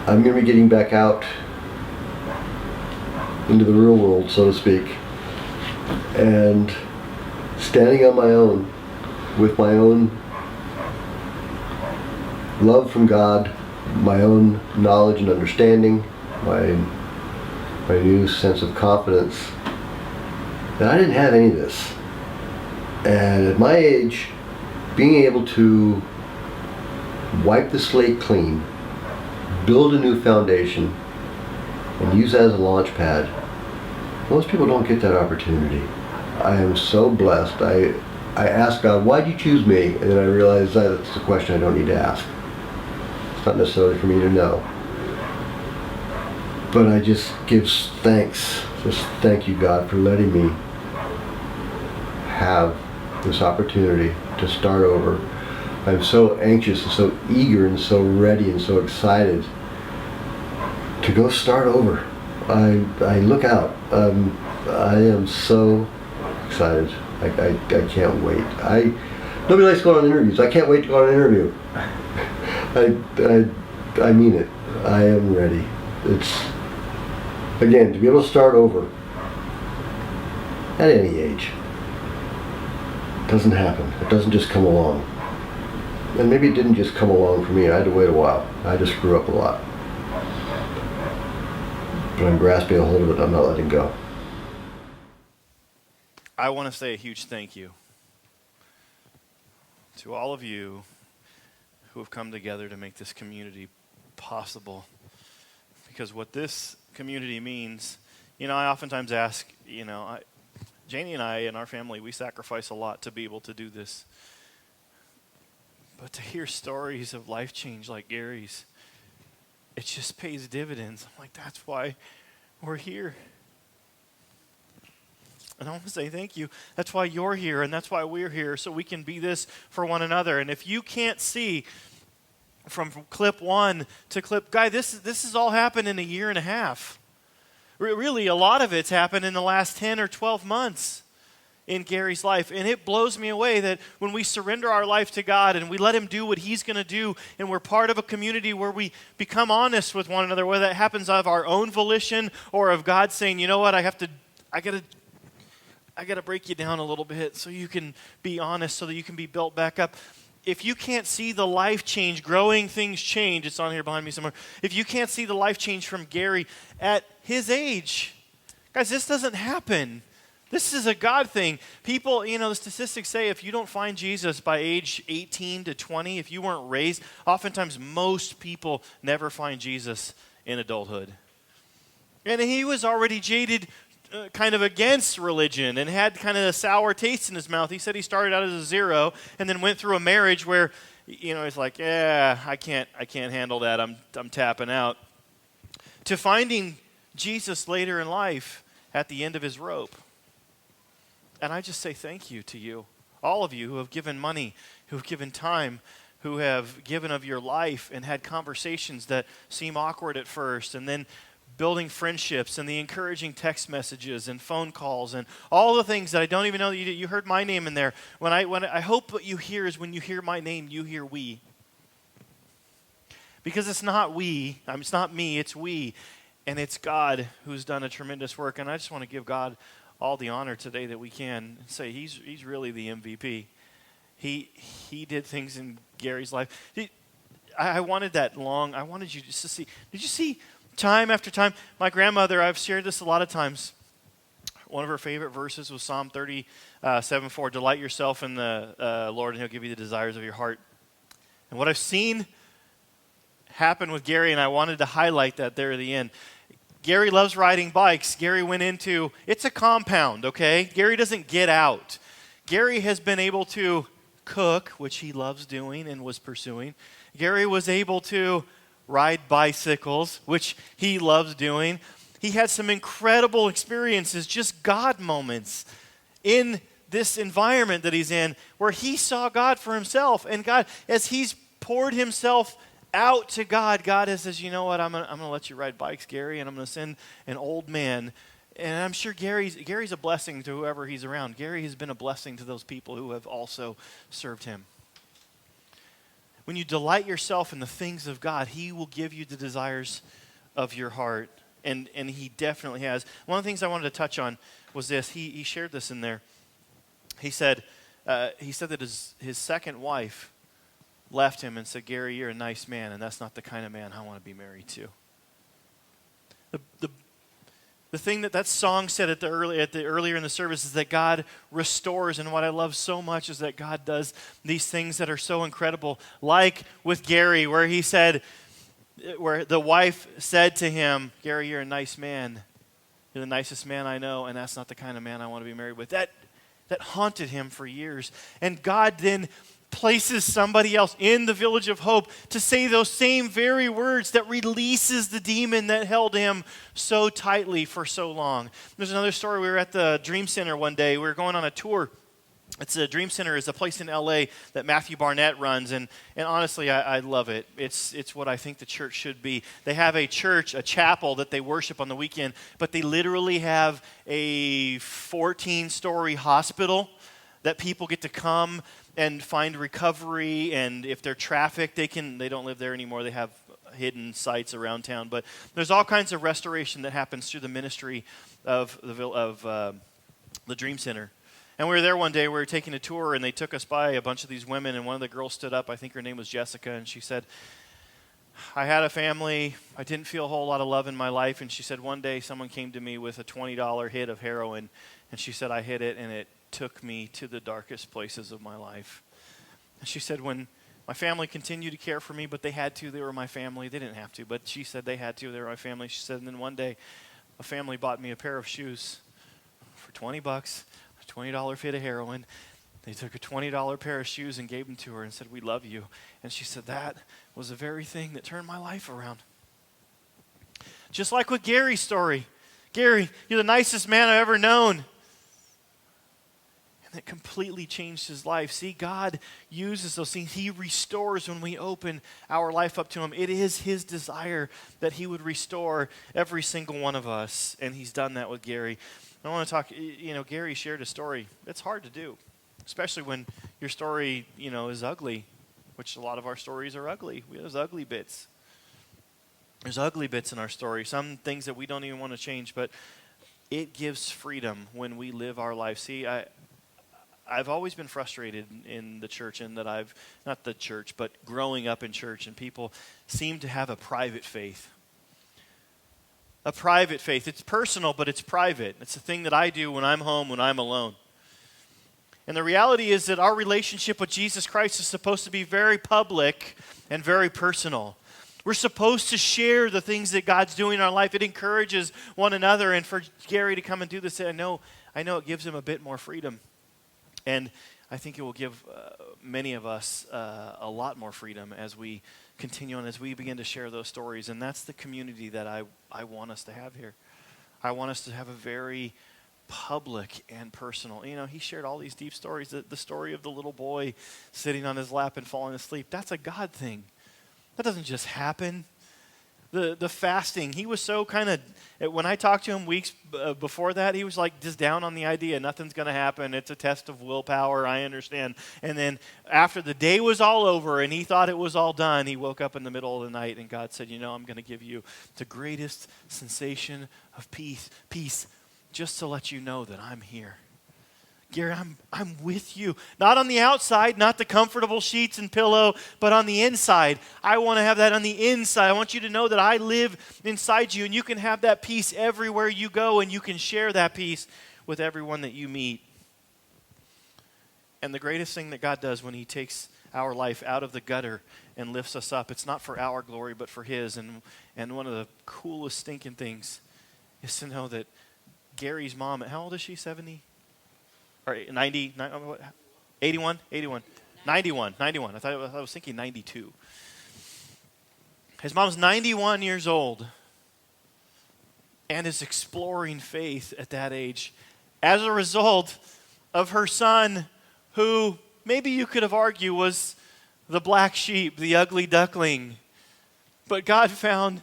I'm going to be getting back out into the real world, so to speak, and standing on my own with my own love from God, my own knowledge and understanding, my new sense of confidence. And I didn't have any of this. And at my age, being able to wipe the slate clean, build a new foundation, and use that as a launch pad, most people don't get that opportunity. I am so blessed. I asked God, why'd you choose me? And then I realized that's a question I don't need to ask. It's not necessarily for me to know. But I just give thanks. Just thank you, God, for letting me have this opportunity to start over. I'm so anxious and so eager and so ready and so excited to go start over. I look out. I am so excited. I can't wait. Nobody likes going on interviews. I can't wait to go on an interview. I mean it. I am ready. It's, again, to be able to start over at any age doesn't happen. It doesn't just come along. And maybe it didn't just come along for me. I had to wait a while. I had to screw up a lot. But I'm grasping a hold of it and I'm not letting go. I want to say a huge thank you to all of you who have come together to make this community possible. Because what this community means, I oftentimes ask, Janie and I and our family, we sacrifice a lot to be able to do this. But to hear stories of life change like Gary's, it just pays dividends. I'm like, that's why we're here. And I want to say thank you. That's why you're here, and that's why we're here, so we can be this for one another. And if you can't see from clip 1 to clip, guy, this has all happened in a year and a half. Really, a lot of it's happened in the last 10 or 12 months in Gary's life. And it blows me away that when we surrender our life to God and we let Him do what He's going to do, and we're part of a community where we become honest with one another, whether that happens of our own volition or of God saying, you know what, I gotta break you down a little bit so you can be honest, so that you can be built back up. if you can't see the life change, growing things change, it's on here behind me somewhere. If you can't see the life change from Gary at his age, guys, this doesn't happen. This is a God thing. People, the statistics say if you don't find Jesus by age 18 to 20, if you weren't raised, oftentimes most people never find Jesus in adulthood. And he was already jaded kind of against religion and had kind of a sour taste in his mouth. He said he started out as a 0 and then went through a marriage where, he's like, yeah, I can't handle that. I'm tapping out. To finding Jesus later in life at the end of his rope. And I just say thank you to you, all of you who have given money, who have given time, who have given of your life and had conversations that seem awkward at first, and then building friendships and the encouraging text messages and phone calls and all the things that I don't even know that you did. You heard my name in there. When I hope what you hear is when you hear my name, you hear we. Because it's not we, it's not me, it's we. And it's God who's done a tremendous work. And I just want to give God all the honor today that we can and say he's really the MVP. He did things in Gary's life. I wanted you just to see. Did you see time after time? My grandmother, I've shared this a lot of times. One of her favorite verses was Psalm 37:4. Delight yourself in the Lord and he'll give you the desires of your heart. And what I've seen happen with Gary, and I wanted to highlight that there at the end. Gary loves riding bikes. Gary went into, it's a compound, okay? Gary doesn't get out. Gary has been able to cook, which he loves doing and was pursuing. Gary was able to ride bicycles, which he loves doing. He had some incredible experiences, just God moments in this environment that he's in where he saw God for himself. And God, as he's poured himself out to God says, you know what, I'm gonna let you ride bikes, Gary, and I'm going to send an old man. And I'm sure Gary's a blessing to whoever he's around. Gary has been a blessing to those people who have also served him. When you delight yourself in the things of God, he will give you the desires of your heart. And he definitely has. One of the things I wanted to touch on was this. He shared this in there. He said that his second wife left him and said, Gary, you're a nice man, and that's not the kind of man I want to be married to. The thing that song said earlier in the service is that God restores, and what I love so much is that God does these things that are so incredible, like with Gary, where the wife said to him, Gary, you're a nice man. You're the nicest man I know, and that's not the kind of man I want to be married with. That haunted him for years. And God then places somebody else in the Village of Hope to say those same very words that releases the demon that held him so tightly for so long. There's another story. We were at the Dream Center one day. We were going on a tour. Dream Center is a place in L.A. that Matthew Barnett runs, and honestly, I love it. It's what I think the church should be. They have a chapel that they worship on the weekend, but they literally have a 14-story hospital that people get to come and find recovery, and if they're trafficked, they don't live there anymore. They have hidden sites around town, but there's all kinds of restoration that happens through the ministry of the Dream Center. And we were there one day, we were taking a tour, and they took us by a bunch of these women, and one of the girls stood up, I think her name was Jessica, and she said, I had a family, I didn't feel a whole lot of love in my life, and she said one day someone came to me with a $20 hit of heroin, and she said I hit it, and it took me to the darkest places of my life. And she said when my family continued to care for me, but they had to, they were my family, they didn't have to, but she said they had to, they were my family. She said, and then one day a family bought me a pair of shoes for $20, a $20 fit of heroin. They took a $20 pair of shoes and gave them to her and said, we love you. And she said, that was the very thing that turned my life around. Just like with Gary's story. Gary, you're the nicest man I've ever known. And it completely changed his life. See, God uses those things. He restores when we open our life up to him. It is his desire that he would restore every single one of us. And he's done that with Gary. I want to talk, Gary shared a story. It's hard to do, especially when your story, is ugly, which a lot of our stories are ugly. There's ugly bits. There's ugly bits in our story. Some things that we don't even want to change, but it gives freedom when we live our life. See, I've always been frustrated in the church, and that not the church, but growing up in church, and people seem to have a private faith. A private faith. It's personal, but it's private. It's a thing that I do when I'm home, when I'm alone. And the reality is that our relationship with Jesus Christ is supposed to be very public and very personal. We're supposed to share the things that God's doing in our life. It encourages one another. And for Gary to come and do this, I know it gives him a bit more freedom. And I think it will give many of us a lot more freedom as we continue on, as we begin to share those stories. And that's the community that I want us to have here. I want us to have a very public and personal. He shared all these deep stories. The story of the little boy sitting on his lap and falling asleep, that's a God thing. That doesn't just happen. The fasting, he was so kind of, when I talked to him weeks before that, he was like just down on the idea, nothing's going to happen, it's a test of willpower, I understand. And then after the day was all over and he thought it was all done, he woke up in the middle of the night and God said, I'm going to give you the greatest sensation of peace, just to let you know that I'm here. Gary, I'm with you. Not on the outside, not the comfortable sheets and pillow, but on the inside. I want to have that on the inside. I want you to know that I live inside you, and you can have that peace everywhere you go, and you can share that peace with everyone that you meet. And the greatest thing that God does when he takes our life out of the gutter and lifts us up, it's not for our glory, but for his. And one of the coolest stinking things is to know that Gary's mom, how old is she, 70? Or 90, 81? 91. I was thinking 92. His mom's 91 years old and is exploring faith at that age as a result of her son, who maybe you could have argued was the black sheep, the ugly duckling. But God found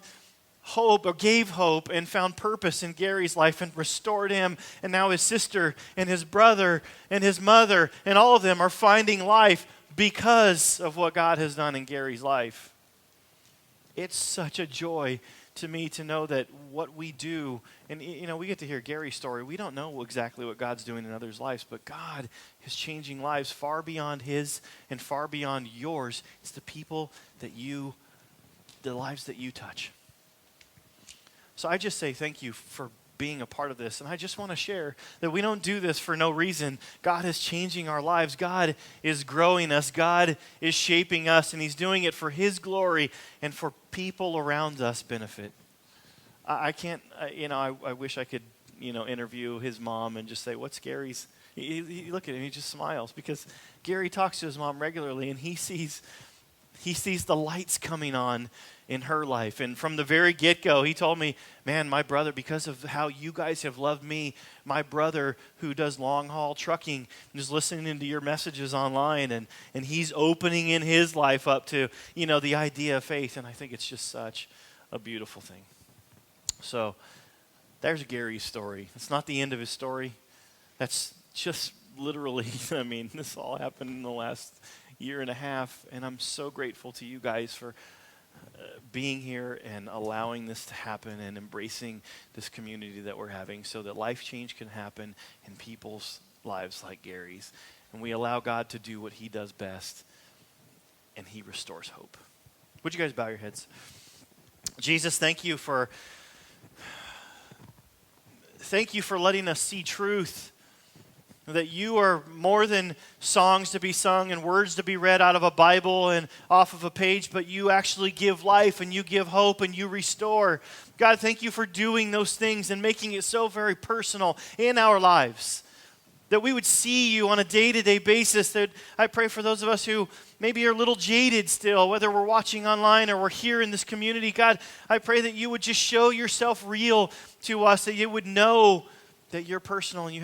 hope, or gave hope, and found purpose in Gary's life and restored him. And now his sister and his brother and his mother and all of them are finding life because of what God has done in Gary's life. It's such a joy to me to know that what we do, and we get to hear Gary's story. We don't know exactly what God's doing in others' lives, but God is changing lives far beyond his and far beyond yours. It's the people the lives that you touch. So I just say thank you for being a part of this. And I just want to share that we don't do this for no reason. God is changing our lives. God is growing us. God is shaping us. And he's doing it for his glory and for people around us benefit. I can't, I wish I could, interview his mom and just say, what's Gary's? He look at him, he just smiles, because Gary talks to his mom regularly, and he sees the lights coming on in her life. And from the very get-go, he told me, man, my brother, because of how you guys have loved me, my brother who does long-haul trucking is listening to your messages online, and he's opening in his life up to, the idea of faith. And I think it's just such a beautiful thing. So there's Gary's story. It's not the end of his story. That's just literally, this all happened in the last year and a half, and I'm so grateful to you guys for being here and allowing this to happen and embracing this community that we're having so that life change can happen in people's lives like Gary's. And we allow God to do what he does best, and he restores hope. Would you guys bow your heads? Jesus, thank you for letting us see truth, that you are more than songs to be sung and words to be read out of a Bible and off of a page, but you actually give life and you give hope and you restore. God, thank you for doing those things and making it so very personal in our lives, that we would see you on a day-to-day basis. That I pray for those of us who maybe are a little jaded still, whether we're watching online or we're here in this community. God, I pray that you would just show yourself real to us, that you would know that you're personal and you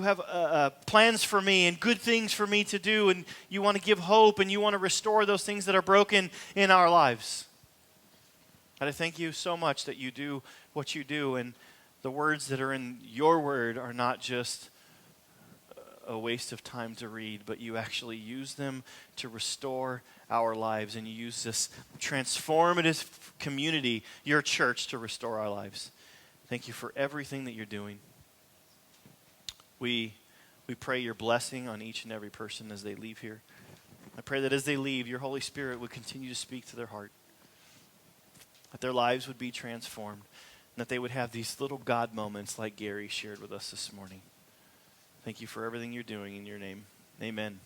have plans for me and good things for me to do, and you want to give hope and you want to restore those things that are broken in our lives. And I thank you so much that you do what you do, and the words that are in your word are not just a waste of time to read, but you actually use them to restore our lives, and you use this transformative community, your church, to restore our lives. Thank you for everything that you're doing. We We pray your blessing on each and every person as they leave here. I pray that as they leave, your Holy Spirit would continue to speak to their heart, that their lives would be transformed, and that they would have these little God moments like Gary shared with us this morning. Thank you for everything you're doing in your name. Amen.